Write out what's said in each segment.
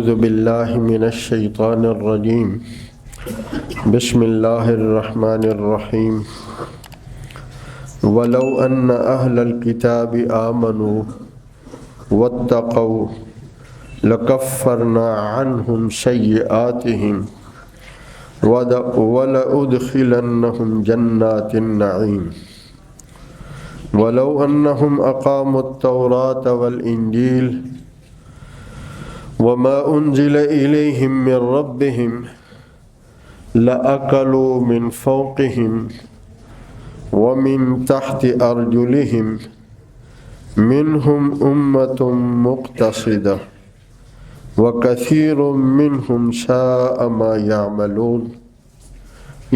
اعوذ باللہ من الشیطان الرجیم بسم اللہ الرحمن الرحیم ولو ان اہل الکتاب آمنوا واتقوا لکفرنا عنہم سیئاتہم ولأدخلنہم جنات النعیم ولو انہم اقاموا التوراة والانجیل وما انزل الیہم من ربہم لأکلوا من فوقہم ومن تحت ارجلہم منہم امۃ مقتصدہ وکثیر منہم ساء ما یعملون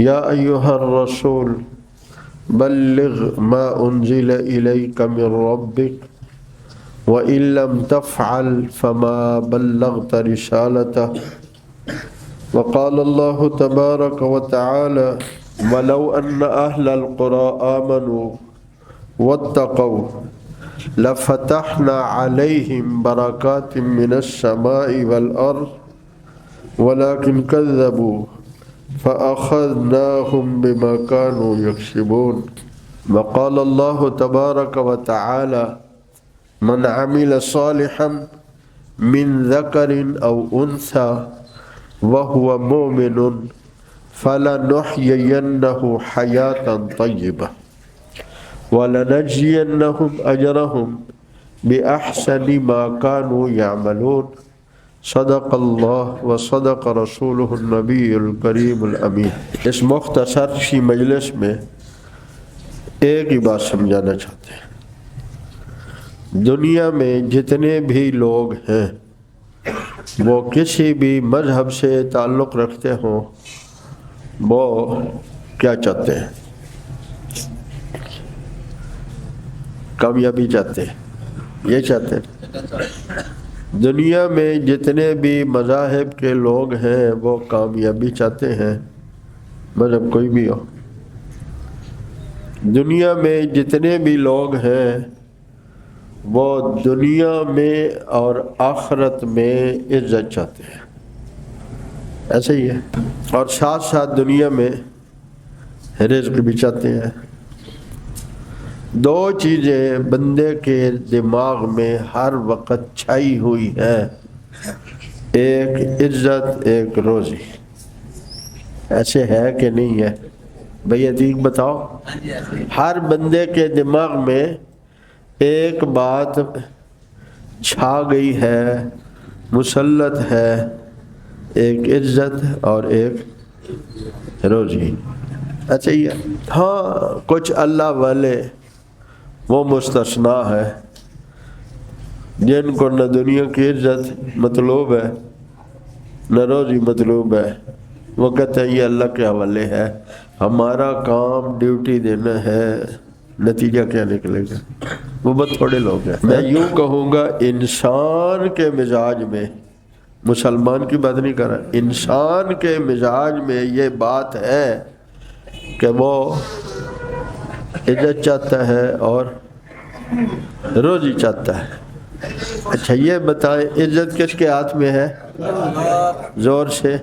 یا ایہا الرسول بلغ ما انزل الیک من ربک وَإِن لَّمْ تَفْعَلْ فَمَا بَلَّغْتَ رِسَالَتَهُ وَقَالَ اللَّهُ تَبَارَكَ وَتَعَالَى وَلَوْ أَنَّ أَهْلَ الْقُرَىٰ آمَنُوا وَاتَّقَوْا لَفَتَحْنَا عَلَيْهِمْ بَرَكَاتٍ مِّنَ السَّمَاءِ وَالْأَرْضِ وَلَكِنْ كَذَّبُوا فَأَخَذْنَاهُمْ بِمَا كَانُوا يَكْسِبُونَ وَقَالَ اللَّهُ تَبَارَكَ وَتَعَالَى من عمل صالحا من ذکر او انثى وهو مؤمن فلنحيينه حياة طيبة ولنجزينهم اجرهم باحسن ما كانوا يعملون صدق اللہ وصدق رسولہ النبی الکریم الامین۔ اس مختصر سی مجلس میں ایک ہی بات سمجھانا چاہتے ہیں، دنیا میں جتنے بھی لوگ ہیں وہ کسی بھی مذہب سے تعلق رکھتے ہوں، وہ کیا چاہتے ہیں؟ کامیابی چاہتے ہیں، یہ چاہتے ہیں۔ دنیا میں جتنے بھی مذاہب کے لوگ ہیں وہ کامیابی چاہتے ہیں، مذہب کوئی بھی ہو۔ دنیا میں جتنے بھی لوگ ہیں وہ دنیا میں اور آخرت میں عزت چاہتے ہیں، ایسے ہی ہے، اور ساتھ ساتھ دنیا میں رزق بھی چاہتے ہیں۔ دو چیزیں بندے کے دماغ میں ہر وقت چھائی ہوئی ہیں، ایک عزت ایک روزی۔ ایسے ہے کہ نہیں ہے بھئی؟ ٹھیک بتاؤ، ہر بندے کے دماغ میں ایک بات چھا گئی ہے، مسلط ہے، ایک عزت اور ایک روزی، اچھا ہی ہے۔ ہاں کچھ اللہ والے وہ مستثنا ہے جن کو نہ دنیا کی عزت مطلوب ہے نہ روزی مطلوب ہے، وہ کہتے ہیں یہ اللہ کے حوالے ہے، ہمارا کام ڈیوٹی دینا ہے، نتیجہ کیا نکلے گا؟ وہ بہت تھوڑے لوگ ہیں۔ میں یوں کہوں گا انسان کے مزاج میں، مسلمان کی بات نہیں کر رہا، انسان کے مزاج میں یہ بات ہے کہ وہ عزت چاہتا ہے اور روزی چاہتا ہے۔ اچھا یہ بتائیں عزت کس کے ہاتھ میں ہے؟ زور سے۔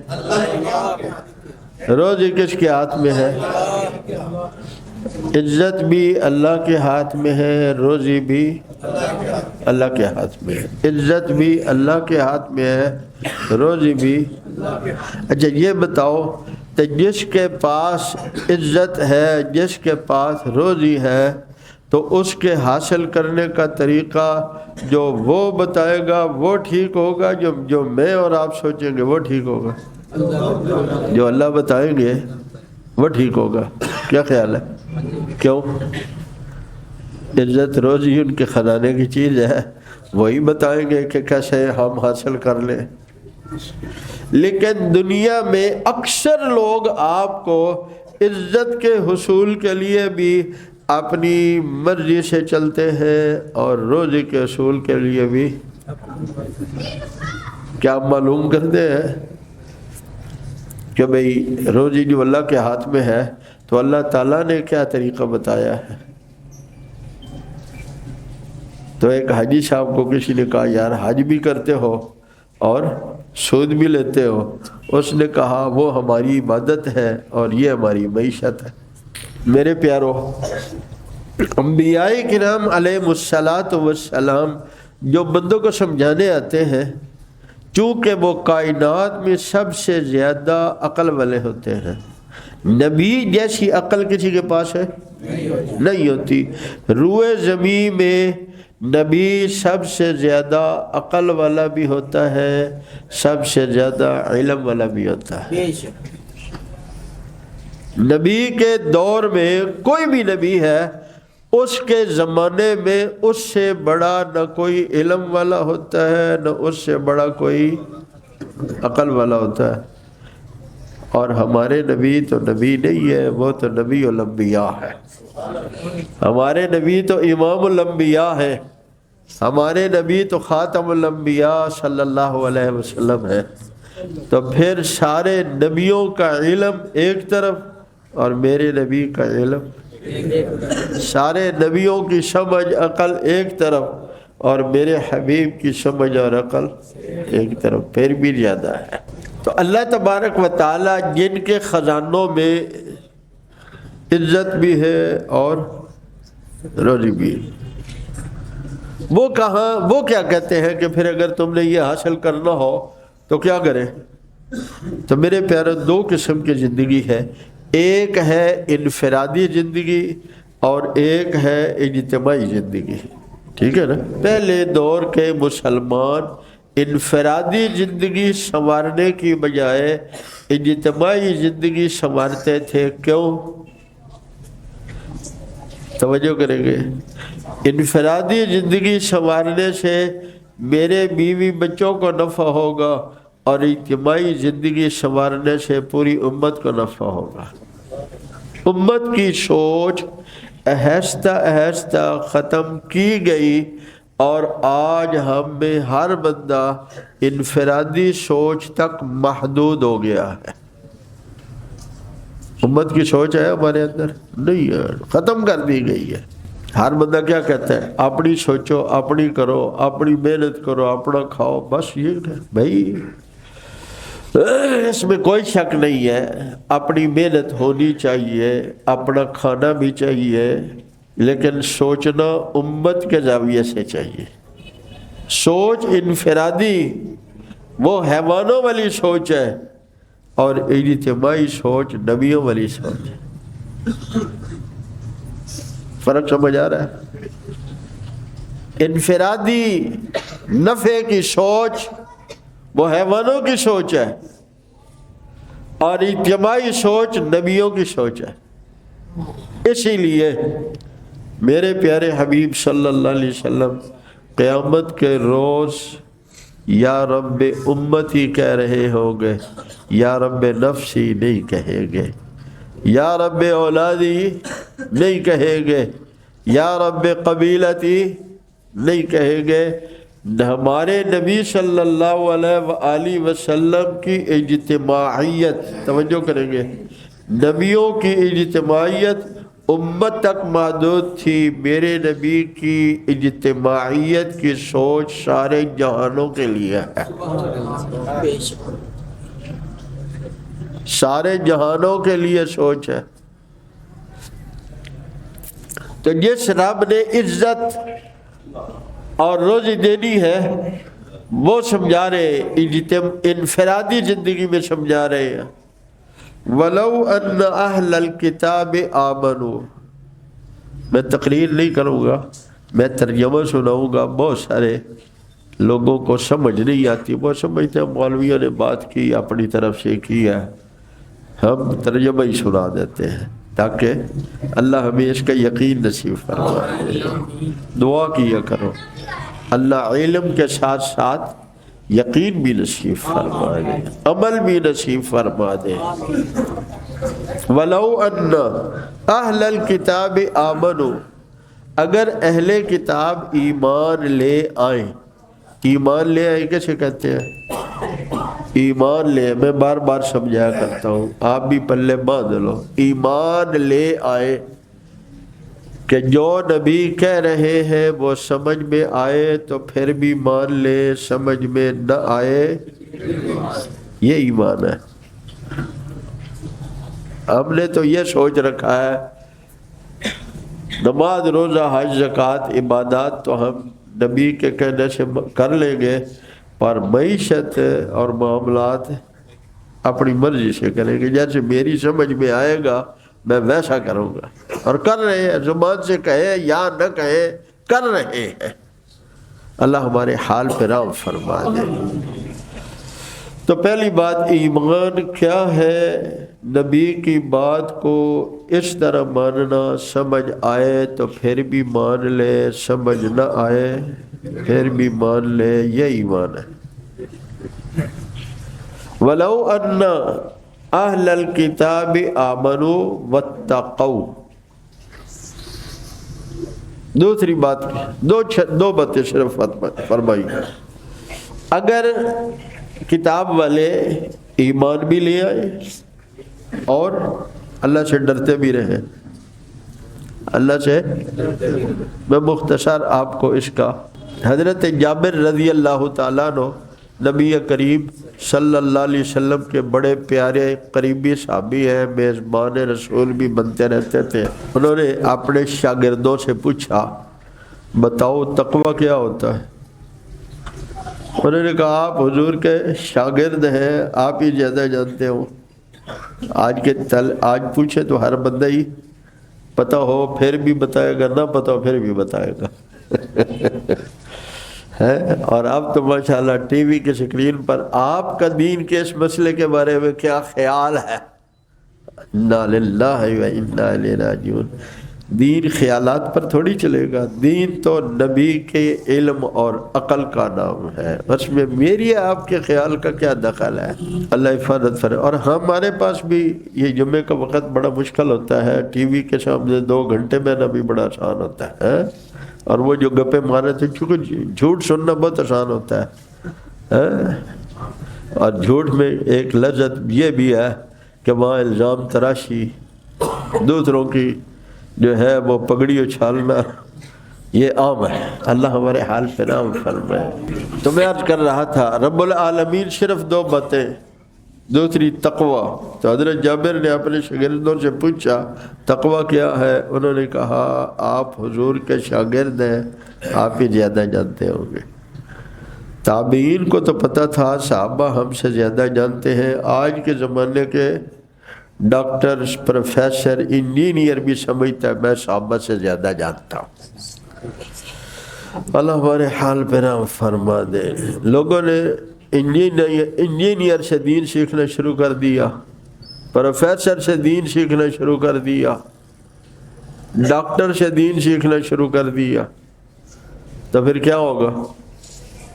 روزی کس کے ہاتھ میں ہے؟ عزت بھی اللہ کے ہاتھ میں ہے، روزی بھی اللہ کے ہاتھ میں ہے۔ عزت بھی اللہ کے ہاتھ میں ہے، روزی بھی۔ اچھا یہ بتاؤ کہ جس کے پاس عزت ہے، جس کے پاس روزی ہے، تو اس کے حاصل کرنے کا طریقہ جو وہ بتائے گا وہ ٹھیک ہوگا، جو میں اور آپ سوچیں گے وہ ٹھیک ہوگا؟ جو اللہ بتائیں گے وہ ٹھیک ہوگا، کیا خیال ہے؟ کیوں؟ عزت روزی ان کے خزانے کی چیز ہے، وہی بتائیں گے کہ کیسے ہم حاصل کر لیں۔ لیکن دنیا میں اکثر لوگ آپ کو عزت کے حصول کے لیے بھی اپنی مرضی سے چلتے ہیں اور روزی کے حصول کے لیے بھی کیا معلوم کرتے ہیں کہ بھئی روزی جو اللہ کے ہاتھ میں ہے تو اللہ تعالیٰ نے کیا طریقہ بتایا ہے۔ تو ایک حاجی صاحب کو کسی نے کہا یار حج بھی کرتے ہو اور سود بھی لیتے ہو؟ اس نے کہا وہ ہماری عبادت ہے اور یہ ہماری معیشت ہے۔ میرے پیارو، انبیاء کرام علیہ الصلاۃ والسلام جو بندوں کو سمجھانے آتے ہیں، چونکہ وہ کائنات میں سب سے زیادہ عقل والے ہوتے ہیں، نبی جیسی عقل کسی کے پاس ہے نہیں ہوتی۔ روئے زمین میں نبی سب سے زیادہ عقل والا بھی ہوتا ہے، سب سے زیادہ علم والا بھی ہوتا ہے۔ نبی کے دور میں کوئی بھی نبی ہے، اس کے زمانے میں اس سے بڑا نہ کوئی علم والا ہوتا ہے، نہ اس سے بڑا کوئی عقل والا ہوتا ہے۔ اور ہمارے نبی تو نبی نہیں ہے، وہ تو نبی الانبیاء ہے۔ ہمارے نبی تو امام الانبیاء ہے، ہمارے نبی تو خاتم الانبیاء صلی اللہ علیہ وسلم ہے۔ تو پھر سارے نبیوں کا علم ایک طرف اور میرے نبی کا علم، سارے نبیوں کی سمجھ عقل ایک طرف اور میرے حبیب کی سمجھ اور عقل ایک طرف، پھر بھی زیادہ ہے۔ تو اللہ تبارک و تعالی جن کے خزانوں میں عزت بھی ہے اور روزی بھی، وہ کہاں، وہ کیا کہتے ہیں کہ پھر اگر تم نے یہ حاصل کرنا ہو تو کیا کریں؟ تو میرے پیارے، دو قسم کی زندگی ہے، ایک ہے انفرادی زندگی اور ایک ہے اجتماعی زندگی، ٹھیک ہے نا؟ پہلے دور کے مسلمان انفرادی زندگی سنوارنے کی بجائے اجتماعی زندگی سنوارتے تھے۔ کیوں؟ توجہ کریں گے۔ انفرادی زندگی سنوارنے سے میرے بیوی بچوں کو نفع ہوگا اور اجتماعی زندگی سنوارنے سے پوری امت کو نفع ہوگا۔ امت کی سوچ آہستہ آہستہ ختم کی گئی اور آج ہم میں ہر بندہ انفرادی سوچ تک محدود ہو گیا ہے۔ امت کی سوچ ہے ہمارے اندر نہیں ہے، ختم کر دی گئی ہے۔ ہر بندہ کیا کہتا ہے؟ اپنی سوچو، اپنی کرو، اپنی محنت کرو، اپنا کھاؤ، بس یہ کہ بھائی اس میں کوئی شک نہیں ہے، اپنی محنت ہونی چاہیے، اپنا کھانا بھی چاہیے، لیکن سوچنا امت کے زاویے سے چاہیے۔ سوچ انفرادی وہ حیوانوں والی سوچ ہے اور اجتماعی سوچ نبیوں والی سوچ ہے۔ فرق سمجھ آ رہا ہے؟ انفرادی نفع کی سوچ وہ حیوانوں کی سوچ ہے اور اجتماعی سوچ نبیوں کی سوچ ہے۔ اسی لیے میرے پیارے حبیب صلی اللہ علیہ وسلم قیامت کے روز یا رب امتی کہہ رہے ہوں گے، یا رب نفسی نہیں کہیں گے، یا رب اولادی نہیں کہیں گے، یا رب قبیلتی نہیں کہیں گے۔ ہمارے نبی صلی اللہ علیہ وآلہ وسلم کی اجتماعیت، توجہ کریں گے، نبیوں کی اجتماعیت امت تک محدود تھی، میرے نبی کی اجتماعیت کی سوچ سارے جہانوں کے لیے ہے، سارے جہانوں کے لیے سوچ ہے۔ تو جس رب نے عزت اور روزی دینی ہے وہ سمجھا رہے، انفرادی زندگی میں سمجھا رہے ہیں۔ وَلَوْ أَنَّ أَهْلَ الْكِتَابِ آمَنُوا، میں تقریر نہیں کروں گا، میں ترجمہ سناؤں گا۔ بہت سارے لوگوں کو سمجھ نہیں آتی، وہ سمجھتے ہیں مولویوں نے بات کی اپنی طرف سے کی ہے، ہم ترجمہ ہی سنا دیتے ہیں تاکہ اللہ ہمیں اس کا یقین نصیب فرمائے۔ دعا کیا کرو اللہ علم کے ساتھ ساتھ یقین بھی نصیب فرما دے، عمل بھی نصیب فرما دے۔ وَلَوْ أَنَّ أَهْلَ الْكِتَابِ آمَنُوا، اگر اہل کتاب ایمان لے آئیں، ایمان لے آئیں کیسے کہتے ہیں؟ ایمان لے، میں بار بار سمجھایا کرتا ہوں، آپ بھی پلے باندھ لو، ایمان لے آئے کہ جو نبی کہہ رہے ہیں وہ سمجھ میں آئے تو پھر بھی مان لے، سمجھ میں نہ آئے یہ ایمان ہے۔ ہم نے تو یہ سوچ رکھا ہے نماز روزہ حج زکوٰۃ عبادات تو ہم نبی کے کہنے سے کر لیں گے، پر معیشت اور معاملات اپنی مرضی سے کریں گے، جیسے میری سمجھ میں آئے گا میں ویسا کروں گا، اور کر رہے ہیں، زبان سے کہیں یا نہ کہیں کر رہے ہیں۔ اللہ ہمارے حال پہ رحم فرما دے۔ تو پہلی بات ایمان کیا ہے؟ نبی کی بات کو اس طرح ماننا، سمجھ آئے تو پھر بھی مان لے، سمجھ نہ آئے پھر بھی مان لے، یہ ایمان ہے۔ وَلَوْ أَنَّ أَهْلَ الْكِتَابِ آمَنُوا وَاتَّقَوْا۔ دوسری بات دو باتیں صرف فرمائی۔ اگر کتاب والے ایمان بھی لے آئے اور اللہ سے ڈرتے بھی رہے، اللہ سے، میں مختصر آپ کو اس کا، حضرت جابر رضی اللہ تعالیٰ عنہ نبی کریم صلی اللہ علیہ وسلم کے بڑے پیارے قریبی صحابی ہیں، میزبان رسول بھی بنتے رہتے تھے۔ انہوں نے اپنے شاگردوں سے پوچھا بتاؤ تقوی کیا ہوتا ہے؟ انہوں نے کہا آپ حضور کے شاگرد ہیں، آپ ہی زیادہ جانتے ہو۔ آج پوچھے تو ہر بندہ ہی پتہ ہو پھر بھی بتائے گا، نہ پتہ ہو پھر بھی بتائے گا ہے۔ اور اب تو ماشاءاللہ ٹی وی کے سکرین پر آپ کا دین کے اس مسئلے کے بارے میں کیا خیال ہے؟ انا للہ و انا الیہ راجعون۔ دین خیالات پر تھوڑی چلے گا، دین تو نبی کے علم اور عقل کا نام ہے، اس میں میری آپ کے خیال کا کیا دخل ہے؟ اللہ حفاظت فرمائے۔ اور ہمارے پاس بھی یہ جمعے کا وقت بڑا مشکل ہوتا ہے، ٹی وی کے سامنے 2 گھنٹے میں بھی بڑا آسان ہوتا ہے، اور وہ جو گپے مارے تھے، چونکہ جھوٹ سننا بہت آسان ہوتا ہے، اور جھوٹ میں ایک لذت یہ بھی ہے کہ وہاں الزام تراشی، دوسروں کی جو ہے وہ پگڑی اچھالنا، یہ عام ہے۔ اللہ ہمارے حال پہ رحم فرمائے۔ تو میں عرض کر رہا تھا رب العالمین صرف 2 باتیں، دوسری تقوی۔ تو حضرت جابر نے اپنے شاگردوں سے پوچھا تقوی کیا ہے؟ انہوں نے کہا آپ حضور کے شاگرد ہیں، آپ ہی زیادہ جانتے ہوں گے۔ تابعین کو تو پتہ تھا، صحابہ ہم سے زیادہ جانتے ہیں۔ آج کے زمانے کے ڈاکٹر، پروفیسر، انجینئر بھی سمجھتا ہے میں صحابہ سے زیادہ جانتا ہوں۔ اللہ ہمارے حال پہ رحم فرما دے۔ لوگوں نے انجینئر سے دین سیکھنا شروع کر دیا، پروفیسر سے دین سیکھنا شروع کر دیا، ڈاکٹر سے دین سیکھنا شروع کر دیا، تو پھر کیا ہوگا؟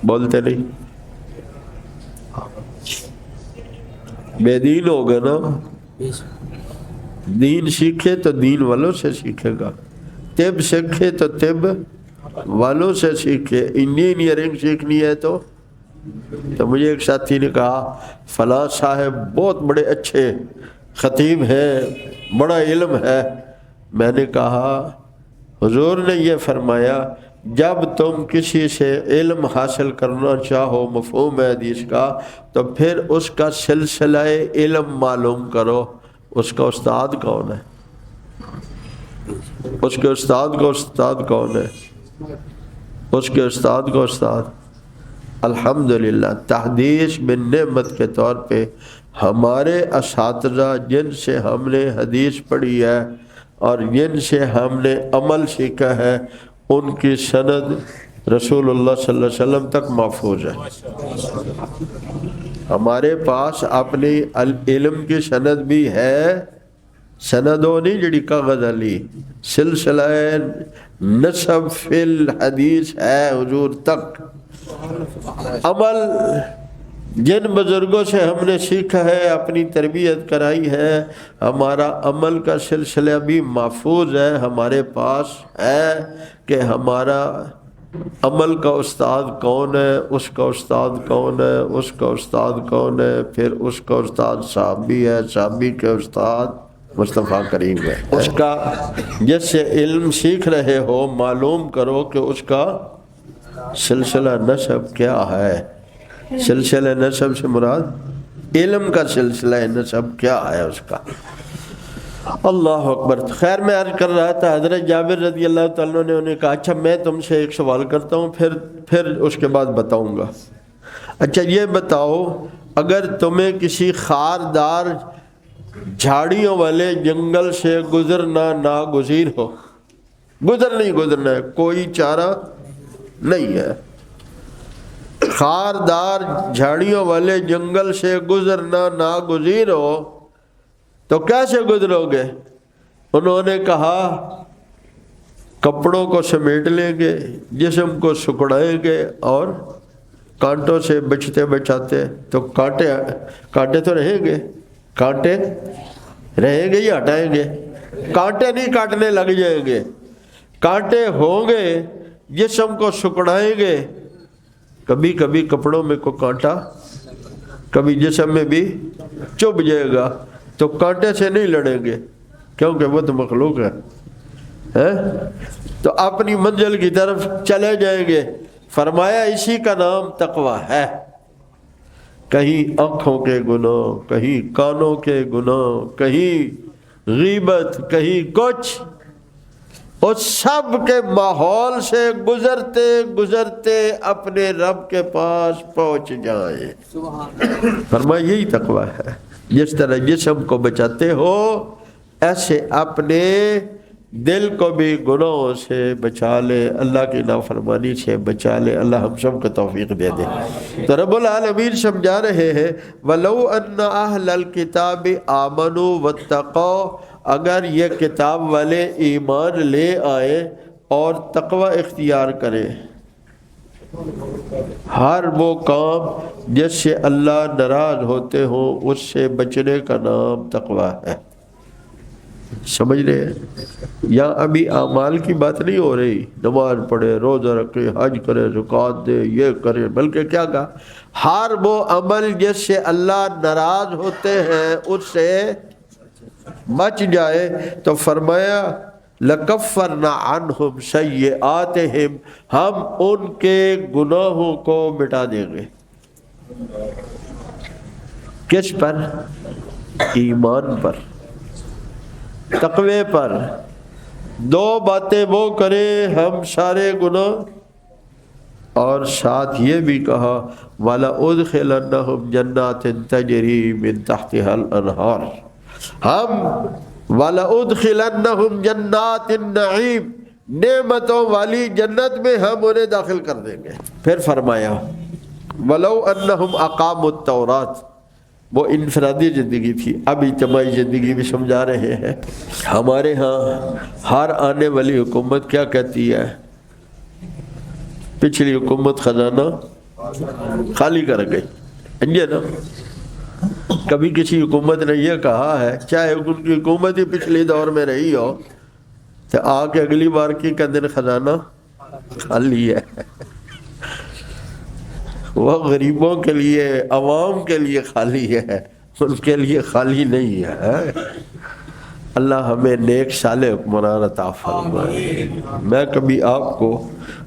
بولتے نہیں، بے دین ہوگا نا۔ دین سیکھے تو دین والوں سے سیکھے گا، طب سیکھے تو طب والوں سے سیکھے۔ انجینئرنگ سیکھنی ہے تو مجھے ایک ساتھی نے کہا فلاں صاحب بہت بڑے اچھے خطیب ہیں، بڑا علم ہے۔ میں نے کہا حضور نے یہ فرمایا جب تم کسی سے علم حاصل کرنا چاہو، مفہوم ہے حدیث کا، تو پھر اس کا سلسلہ علم معلوم کرو۔ اس کا استاد کون ہے؟ اس کے استاد کا استاد کون ہے؟ اس کے استاد کا استاد۔ الحمدللہ تحدیث بن نعمت کے طور پہ ہمارے اساتذہ جن سے ہم نے حدیث پڑھی ہے اور جن سے ہم نے عمل سیکھا ہے، ان کی سند رسول اللہ صلی اللہ علیہ وسلم تک محفوظ ہے۔ ہمارے پاس اپنی علم کی سند بھی ہے، سندوں نہیں جڑی کاغذ علی، سلسلہ نسب فی الحدیث ہے حضور تک۔ عمل جن بزرگوں سے ہم نے سیکھا ہے، اپنی تربیت کرائی ہے، ہمارا عمل کا سلسلہ بھی محفوظ ہے، ہمارے پاس ہے کہ ہمارا عمل کا استاد کون ہے، اس کا استاد کون ہے، اس کا استاد کون ہے، پھر اس کا استاد صحابی ہے، صحابی کے استاد مصطفیٰ کریم ہے۔ اس کا جس سے علم سیکھ رہے ہو معلوم کرو کہ اس کا سلسلہ نسب کیا ہے۔ سلسلہ نسب سے مراد علم کا سلسلہ نسب کیا ہے اس کا؟ اللہ اکبر۔ خیر میں عرض کر رہا تھا، حضرت جابر رضی اللہ تعالیٰ عنہ نے انہیں کہا اچھا میں تم سے ایک سوال کرتا ہوں پھر اس کے بعد بتاؤں گا۔ اچھا یہ بتاؤ، اگر تمہیں کسی خاردار جھاڑیوں والے جنگل سے گزرنا ناگزیر ہو، گزرنا ہے، کوئی چارہ نہیں ہے، خاردار جھاڑیوں والے جنگل سے گزرنا ناگزیر ہو تو کیسے گزرو گے؟ انہوں نے کہا کپڑوں کو سمیٹ لیں گے، جسم کو سکڑائیں گے اور کانٹوں سے بچاتے تو کانٹے تو رہیں گے، کانٹے رہیں گے یا ہٹائیں گے؟ کانٹے نہیں کاٹنے لگ جائیں گے، کانٹے ہوں گے، جسم کو سکڑائیں گے، کبھی کبھی کپڑوں میں کوئی کانٹا کبھی جسم میں بھی چبھ جائے گا تو کانٹے سے نہیں لڑیں گے کیونکہ وہ تو مخلوق ہے، تو اپنی منزل کی طرف چلے جائیں گے۔ فرمایا اسی کا نام تقویٰ ہے۔ کہیں آنکھوں کے گناہ، کہیں کانوں کے گناہ، کہیں غیبت، کہیں کچھ، اس سب کے ماحول سے گزرتے گزرتے اپنے رب کے پاس پہنچ جائیں۔ فرمایا یہی تقویٰ ہے، جس طرح جسم کو بچاتے ہو ایسے اپنے دل کو بھی گناہوں سے بچا لے، اللہ کی نافرمانی سے بچا لے۔ اللہ ہم سب کو توفیق دے دے۔ تو رب العالمین سمجھا رہے ہیں وَلَوْ أَنَّ أَهْلَ الْكِتَابِ آمَنُوا وَاتَّقَوْا، اگر یہ کتاب والے ایمان لے آئے اور تقوی اختیار کریں، ہر وہ کام جس سے اللہ ناراض ہوتے ہوں اس سے بچنے کا نام تقوی ہے۔ سمجھ رہے ہیں؟ یا ابھی اعمال کی بات نہیں ہو رہی، نماز پڑھے، روزہ رکھے، حج کرے، زکوٰۃ دے، یہ کرے، بلکہ کیا کہا؟ ہر وہ عمل جس سے اللہ ناراض ہوتے ہیں اس سے بچ جائے، تو فرمایا لَكَفَّرْنَا عَنْهُمْ سَيِّئَاتِهِمْ، ہم ان کے گناہوں کو مٹا دیں گے۔ کس پر؟ ایمان پر، تقوی پر۔ دو باتیں وہ کرے، ہم سارے گناہ، اور ساتھ یہ بھی کہا وَلَأُدْخِلَنَّهُمْ جَنَّاتٍ تَجْرِي مِن تَحْتِهَا الْأَنْهَارُ، ہم وَلَأُدْخِلَنَّهُمْ جَنَّاتِ النَّعِيمِ، نعمتوں والی جنت میں ہم انہیں داخل کر دیں گے۔ پھر فرمایا وَلَوْ أَنَّهُمْ أَقَامُوا التَّوْرَاةَ، وہ انفرادی زندگی تھی، اب اجتماعی زندگی بھی سمجھا رہے ہیں۔ ہمارے ہاں ہر آنے والی حکومت کیا کہتی ہے؟ پچھلی حکومت خزانہ خالی کر گئی، یہ نا کبھی کسی حکومت نے یہ کہا ہے، چاہے ان کی حکومت ہی پچھلی دور میں رہی ہو، تو آ کے اگلی بار کی کہ دن خزانہ خالی ہے۔ وہ غریبوں کے لیے، عوام کے لیے خالی ہے، ان کے لیے خالی نہیں ہے۔ اللہ ہمیں نیک صالح حکمران عطا فرمائے۔ میں کبھی آپ کو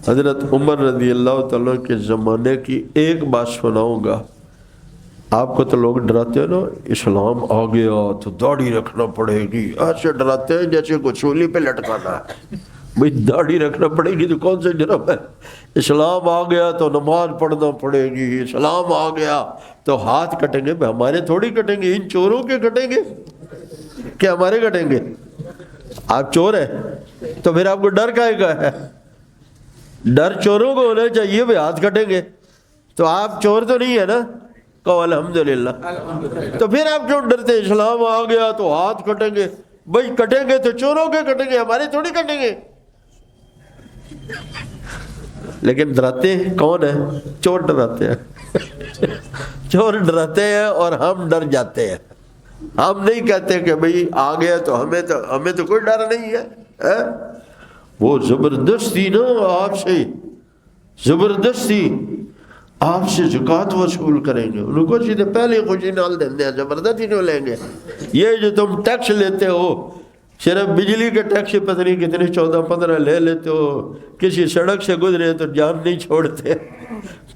حضرت عمر رضی اللہ تعالیٰ کے زمانے کی ایک بات سناؤں گا۔ آپ کو تو لوگ ڈراتے ہیں نا، اسلام آ گیا تو داڑھی رکھنا پڑے گی، ایسے ڈراتے ہیں جیسے کو چولی پہ لٹکانا ہے۔ بھئی داڑھی رکھنا پڑے گی تو کون سے جرم ہے؟ اسلام آ گیا تو نماز پڑھنا پڑے گی، اسلام آ گیا تو ہاتھ کٹیں گے۔ ہمارے تھوڑی کٹیں گے، ان چوروں کے کٹیں گے، کیا ہمارے کٹیں گے؟ آپ چور ہیں تو پھر آپ کو ڈر کائے کا ہے؟ ڈر چوروں کو ہونا چاہیے، بھئی ہاتھ کٹیں گے تو آپ چور تو نہیں ہے نا؟ کہو الحمدللہ۔ تو پھر آپ کیوں ڈرتے ہیں؟ اسلام آ گیا تو ہاتھ کٹیں گے، بھئی کٹیں گے تو چوروں کے کٹیں گے، ہمارے تھوڑی کٹیں گے۔ لیکن ڈراتے ہیں کون ہے؟ چور ڈراتے ہیں، چور ڈراتے ہیں اور ہم ڈر جاتے ہیں۔ ہم نہیں کہتے کہ بھئی آ گیا تو ہمیں تو کوئی ڈر نہیں ہے۔ وہ زبردستی نا آپ سے، زبردستی آپ سے زکوٰۃ وصول کریں گے، ان کو سیدھے پہلے خوشی نال دیں گے، زبردستی نہیں لیں گے۔ یہ جو تم ٹیکس لیتے ہو، صرف بجلی کے ٹیکس پتہ نہیں کتنے 14-15 لے لیتے ہو، کسی سڑک سے گزرے تو جان نہیں چھوڑتے،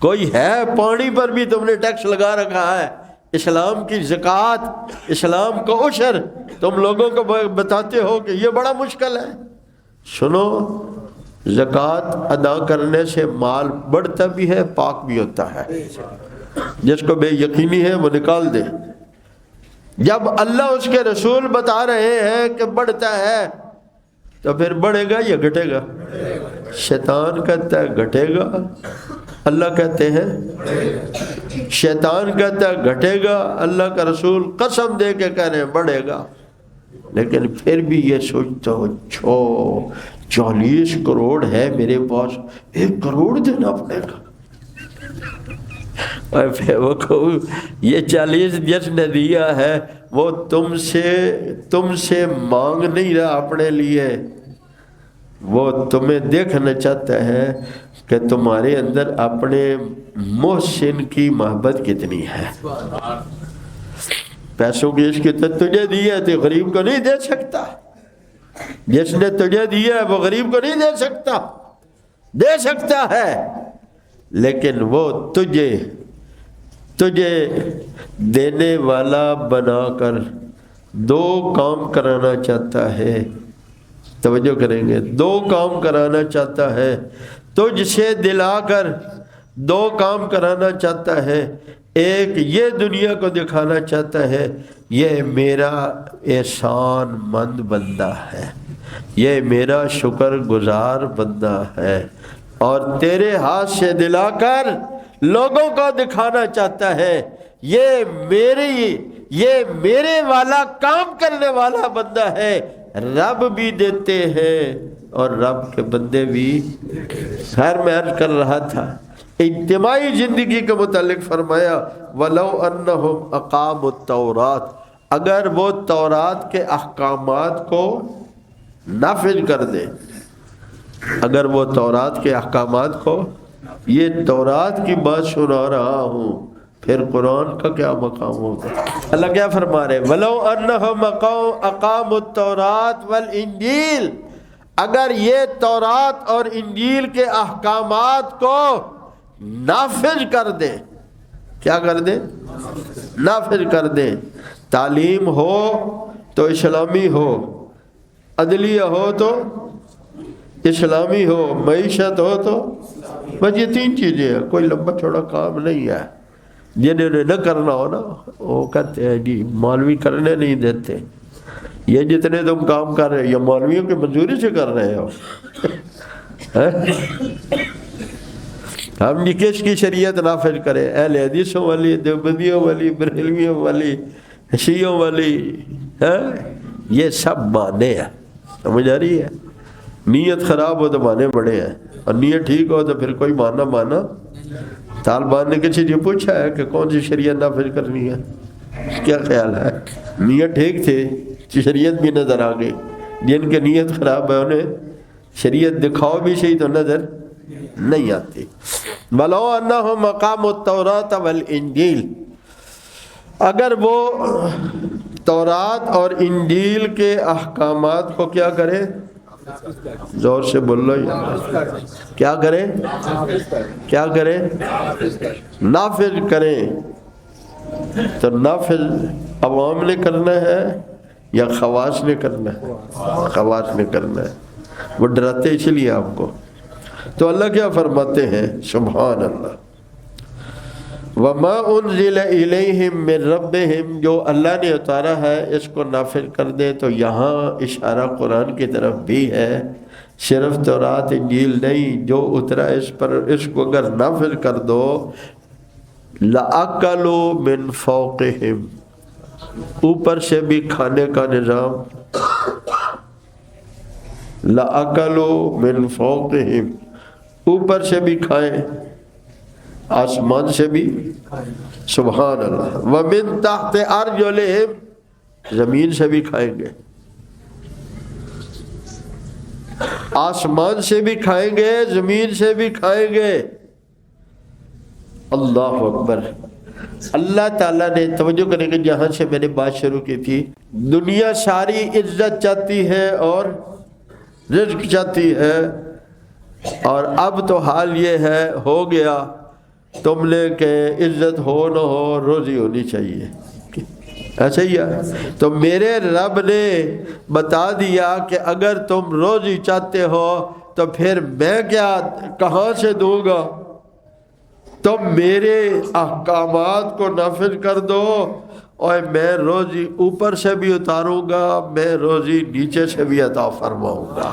کوئی ہے پانی پر بھی تم نے ٹیکس لگا رکھا ہے، اسلام کی زکوٰۃ، اسلام کو عشر تم لوگوں کو بتاتے ہو کہ یہ بڑا مشکل ہے۔ سنو، زکوٰۃ ادا کرنے سے مال بڑھتا بھی ہے، پاک بھی ہوتا ہے۔ جس کو بے یقینی ہے وہ نکال دے۔ جب اللہ اس کے رسول بتا رہے ہیں کہ بڑھتا ہے تو پھر بڑھے گا یا گھٹے گا؟ شیطان کہتا ہے گھٹے گا، اللہ کہتے ہیں شیطان کہتا ہے گھٹے گا، اللہ کا رسول قسم دے کے کہہ رہے ہیں بڑھے گا۔ لیکن پھر بھی یہ سوچتا ہو 40 کروڑ ہے میرے پاس، 1 کروڑ دینا پڑے گا۔ یہ 40 جس نے دیا ہے وہ تم سے مانگ نہیں رہا اپنے لیے، وہ تمہیں دیکھنا چاہتا ہے کہ تمہارے اندر اپنے محسن کی محبت کتنی ہے۔ پیسوں کی اس کی تو تجھے دی ہے تو غریب کو نہیں دے سکتا، جس نے تجھے دیا ہے وہ غریب کو نہیں دے سکتا، دے سکتا ہے لیکن وہ تجھے دینے والا بنا کر 2 کام کرانا چاہتا ہے۔ توجہ کریں گے، 2 کام کرانا چاہتا ہے، تجھ سے دلا کر 2 کام کرانا چاہتا ہے۔ ایک یہ دنیا کو دکھانا چاہتا ہے یہ میرا احسان مند بندہ ہے، یہ میرا شکر گزار بندہ ہے، اور تیرے ہاتھ سے دلا کر لوگوں کو دکھانا چاہتا ہے یہ میرے والا کام کرنے والا بندہ ہے۔ رب بھی دیتے ہیں اور رب کے بندے بھی۔ خیر میں عرض کر رہا تھا اجتماعی زندگی کے متعلق فرمایا وَلَوْ أَنَّهُمْ أَقَامُوا التَّوْرَاةَ، اگر وہ تورات کے احکامات کو نافذ کر دیں، اگر وہ تورات کے احکامات کو، یہ تورات کی بات سنا رہا ہوں، پھر قرآن کا کیا مقام ہوگا؟ اللہ کیا فرما رہے وَلَوْ أَنَّهُمْ أَقَامُوا التَّوْرَاةَ وَالْإِنْجِيلَ، اگر یہ تورات اور انجیل کے احکامات کو نافذ کر دیں، کیا کر دیں؟ نافذ کر دیں۔ تعلیم ہو تو اسلامی ہو، عدلیہ ہو تو اسلامی ہو، معیشت ہو تو، بس یہ 3 چیزیں ہیں، کوئی لمبا چھوڑا کام نہیں ہے۔ جنہیں نہ کرنا ہو نا وہ کہتے ہیں جی مولوی کرنے نہیں دیتے، یہ جتنے تم کام کر رہے ہیں یہ مولویوں کی منظوری سے کر رہے ہو۔ ہم کس کی شریعت نافذ کریں؟ اہل حدیثوں والی، دیوبندیوں والی، بریلویوں والی، شیعوں والی، یہ سب مانے ہیں۔ سمجھ آ رہی ہے؟ نیت خراب ہو تو مانے بڑے ہیں، اور نیت ٹھیک ہو تو پھر کوئی مانا۔ طالبان نے کسی سے پوچھا ہے کہ کون سی شریعت نافذ کرنی ہے؟ کیا خیال ہے؟ نیت ٹھیک تھی، شریعت بھی نظر آ گئی۔ جن کی نیت خراب ہے انہیں شریعت دکھاؤ بھی صحیح تو نظر نہیں آتی۔ وَلَوْ أَنَّهُمْ أَقَامُوا التَّوْرَاةَ وَالْإِنْجِيلَ، اگر وہ تورات اور انجیل کے احکامات کو کیا کریں؟ زور سے بول لو یا کیا کریں؟ کیا کریں؟ نافذ کریں۔ تو نافذ عوام نے کرنا ہے یا خواص نے کرنا ہے؟ خواص نے کرنا ہے، وہ ڈراتے اس لیے آپ کو۔ تو اللہ کیا فرماتے ہیں؟ سبحان اللہ، وَمَا أُنزِلَ إِلَيْهِمْ مِنْ رَبِّهِمْ، جو اللہ نے اتارا ہے اس کو نافذ کر دے۔ تو یہاں اشارہ قرآن کی طرف بھی ہے، صرف تورات انجیل نہیں، جو اترا اس پر، اس کو اگر نافذ کر دو لَأَكَلُوا مِنْ فَوْقِهِمْ، اوپر سے بھی کھانے کا نظام، لَأَكَلُوا مِنْ فَوْقِهِمْ، اوپر سے بھی کھائیں، آسمان سے بھی، سبحان اللہ، وَمِن تَحْتِ أَرْجُلِهِمْ، زمین سے بھی کھائیں گے، آسمان سے بھی کھائیں گے، زمین سے بھی کھائیں گے۔ اللہ اکبر۔ اللہ تعالیٰ نے، توجہ کریں گے جہاں سے میں نے بات شروع کی تھی، دنیا ساری عزت چاہتی ہے اور رزق چاہتی ہے، اور اب تو حال یہ ہے، ہو گیا تم نے کہ عزت ہو نہ ہو روزی ہونی چاہیے، ایسا ہی ہے۔ تو میرے رب نے بتا دیا کہ اگر تم روزی چاہتے ہو تو پھر میں کیا کہاں سے دوں گا؟ تم میرے احکامات کو نافذ کر دو اور میں روزی اوپر سے بھی اتاروں گا، میں روزی نیچے سے بھی عطا فرماؤں گا۔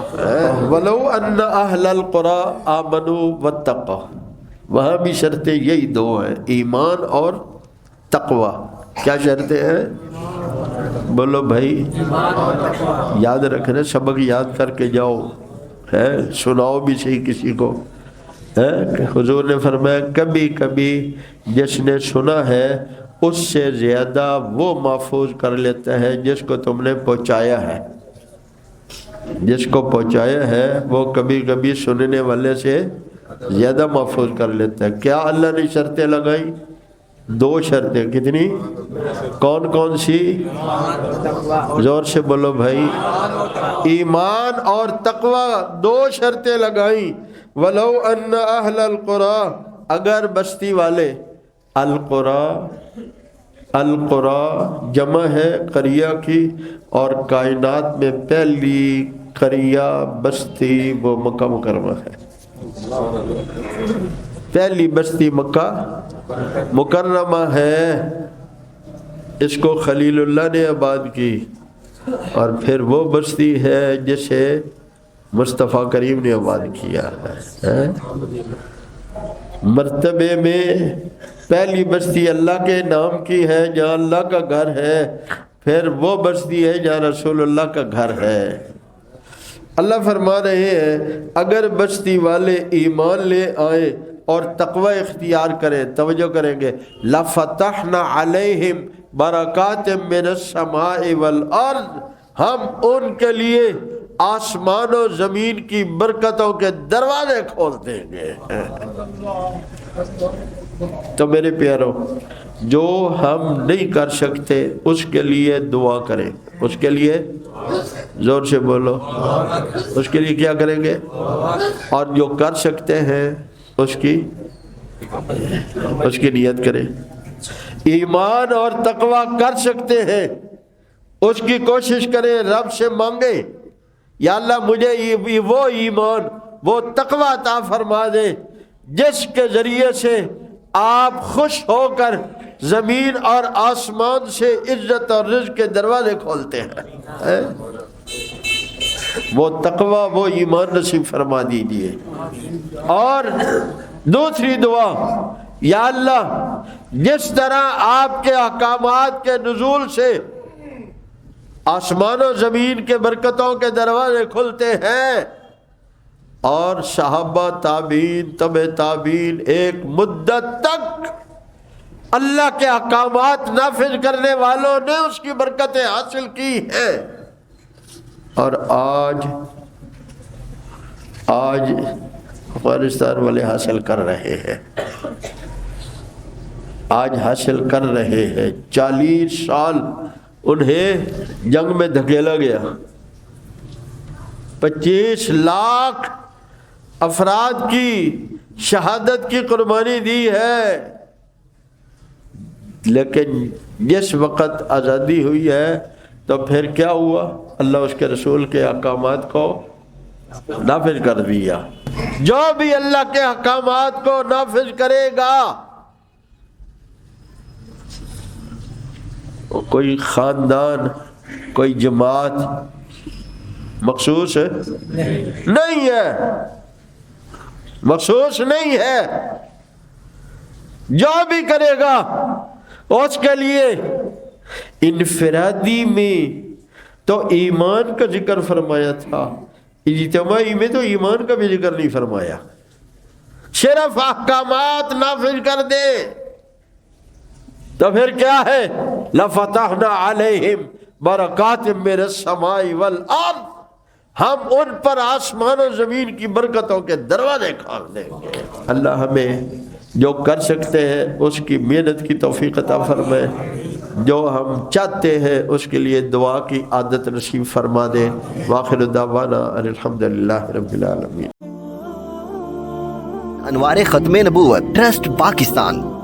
وَلَوْ أَنَّ أَهْلَ الْقُرَىٰ آمَنُوا وَاتَّقَوْا، وہاں بھی شرطیں یہی دو ہیں، ایمان اور تقوی۔ کیا شرطیں ہیں؟ بولو بھائی، یاد رکھنا، سبق یاد کر کے جاؤ، سناؤ بھی صحیح کسی کو۔ حضور نے فرمایا کبھی کبھی جس نے سنا ہے اس سے زیادہ وہ محفوظ کر لیتا ہے جس کو تم نے پہنچایا ہے۔ جس کو پہنچایا ہے وہ کبھی کبھی سننے والے سے زیادہ محفوظ کر لیتا ہے۔ کیا اللہ نے شرطیں لگائی؟ دو شرطیں، کتنی؟ کون کون سی؟ زور سے بولو بھائی، ایمان اور تقوی، دو شرطیں لگائیں۔ وَلَوْ أَنَّ أَهْلَ الْقُرَىٰ، اگر بستی والے، القرى جمع ہے قریہ کی، اور کائنات میں پہلی قریہ بستی وہ مکہ مکرمہ ہے۔ پہلی بستی مکہ مکرمہ ہے، اس کو خلیل اللہ نے آباد کی، اور پھر وہ بستی ہے جسے مصطفیٰ کریم نے آباد کیا ہے۔ مرتبے میں پہلی بستی اللہ کے نام کی ہے جہاں اللہ کا گھر ہے، پھر وہ بستی ہے جہاں رسول اللہ کا گھر ہے۔ اللہ فرما رہے ہیں اگر بستی والے ایمان لے آئے اور تقوی اختیار کریں، توجہ کریں گے، لَفَتَحْنَا عَلَيْهِمْ بَرَكَاتٍ مِّنَ السَّمَاءِ وَالْأَرْضِ، ہم ان کے لیے آسمان و زمین کی برکتوں کے دروازے کھول دیں گے۔ تو میرے پیارو، جو ہم نہیں کر سکتے اس کے لیے دعا کریں، اس کے لیے زور سے بولو، اس کے لیے کیا کریں گے؟ اور جو کر سکتے ہیں اس کی نیت کریں۔ ایمان اور تقوی کر سکتے ہیں اس کی کوشش کریں، رب سے مانگے یا اللہ مجھے وہ ایمان وہ تقوی عطا فرما دے جس کے ذریعے سے آپ خوش ہو کر زمین اور آسمان سے عزت اور رزق کے دروازے کھولتے ہیں۔ وہ تقوی وہ ایمان نصیب فرما دیجیے۔ اور دوسری دعا، یا اللہ جس طرح آپ کے احکامات کے نزول سے آسمان و زمین کے برکتوں کے دروازے کھلتے ہیں، اور صحابہ تابعین تبع تابعین ایک مدت تک اللہ کے احکامات نافذ کرنے والوں نے اس کی برکتیں حاصل کی ہیں، اور آج افغانستان والے حاصل کر رہے ہیں، آج حاصل کر رہے ہیں۔ 40 سال انہیں جنگ میں دھکیلا گیا، 25 لاکھ افراد کی شہادت کی قربانی دی ہے، لیکن جس وقت آزادی ہوئی ہے تو پھر کیا ہوا؟ اللہ اس کے رسول کے احکامات کو نافذ کر دیا۔ جو بھی اللہ کے احکامات کو نافذ کرے گا، کوئی خاندان کوئی جماعت مخصوص ہے نہیں ہے، مخصوص نہیں ہے، جو بھی کرے گا اس کے لیے انفرادی میں تو ایمان کا ذکر فرمایا تھا، اجتماعی میں تو ایمان کا بھی ذکر نہیں فرمایا۔ صرف احکامات نافذ کر دے تو پھر کیا ہے؟ لَفَتَحْنَا عَلَيْهِمْ بَرَكَاتٍ مِّنَ السَّمَاءِ وَالْأَرْضِ، ہم ان پر آسمان و زمین کی برکتوں کے دروازے کھول دیں گے۔ اللہ ہمیں جو کر سکتے ہیں اس کی محنت کی توفیق عطا فرمائے، جو ہم چاہتے ہیں اس کے لیے دعا کی عادت نصیب فرما دے۔ وآخر دعوانا ان الحمد للہ رب العالمین۔ انوار ختم نبوت ٹرسٹ پاکستان.